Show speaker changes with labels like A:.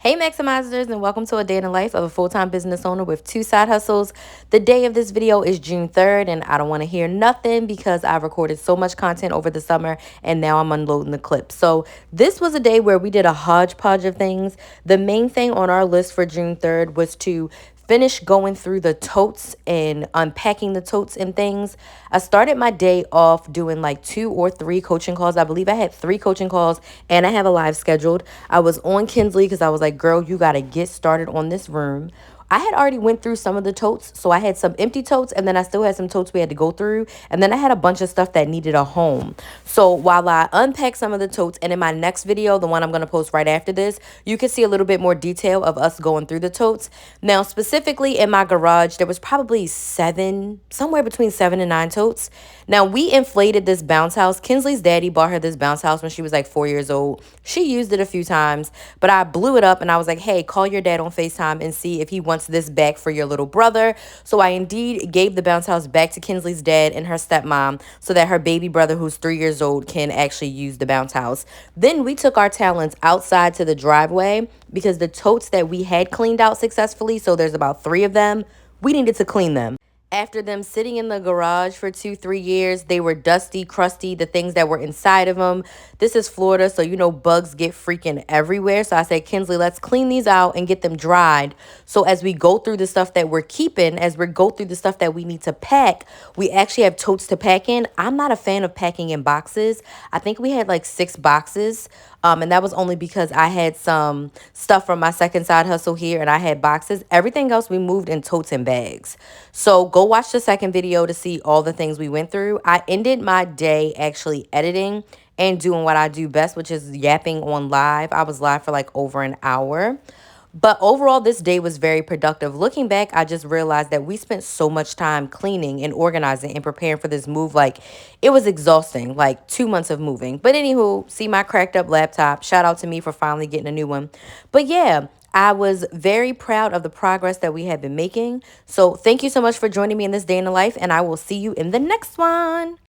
A: Hey Maximizers, and welcome to a day in the life of a full-time business owner with two side hustles. The day of this video is June 3rd, and I don't want to hear nothing because I've recorded so much content over the summer and now I'm unloading the clips. So this was a day where we did a hodgepodge of things. The main thing on our list for June 3rd was to finish going through the totes and unpacking the totes and things. I started my day off doing like 2 or 3 coaching calls. I believe I had 3 coaching calls and I have a live scheduled. I was on Kinsley because I was like, girl, you got to get started on this room. I had already went through some of the totes, so I had some empty totes, and then I still had some totes we had to go through, and then I had a bunch of stuff that needed a home. So while I unpacked some of the totes, and in my next video, the one I'm going to post right after this, you can see a little bit more detail of us going through the totes. Now, specifically in my garage, there was probably somewhere between 7 and 9 totes. Now, we inflated this bounce house. Kinsley's daddy bought her this bounce house when she was like 4 years old. She used it a few times, but I blew it up and I was like, hey, call your dad on FaceTime and see if he wants this back for your little brother. So I indeed gave the bounce house back to Kinsley's dad and her stepmom so that her baby brother, who's 3 years old, can actually use the bounce house. Then we took our talents outside to the driveway because the totes that we had cleaned out successfully, so there's about 3 of them, we needed to clean them. After them sitting in the garage for 2-3 years, they were dusty, crusty, the things that were inside of them. This is Florida, so you know bugs get freaking everywhere. So I said, Kinsley, let's clean these out and get them dried. So as we go through the stuff that we're keeping, as we go through the stuff that we need to pack, we actually have totes to pack in. I'm not a fan of packing in boxes. I think we had like 6 boxes. And that was only because I had some stuff from my second side hustle here and I had boxes. Everything else we moved in totes and bags. So go watch the second video to see all the things we went through. I ended my day actually editing and doing what I do best, which is yapping on live. I was live for like over an hour. But overall, this day was very productive. Looking back, I just realized that we spent so much time cleaning and organizing and preparing for this move. Like, it was exhausting, like 2 months of moving. But anywho, see my cracked up laptop. Shout out to me for finally getting a new one. But yeah, I was very proud of the progress that we have been making. So thank you so much for joining me in this day in the life, and I will see you in the next one.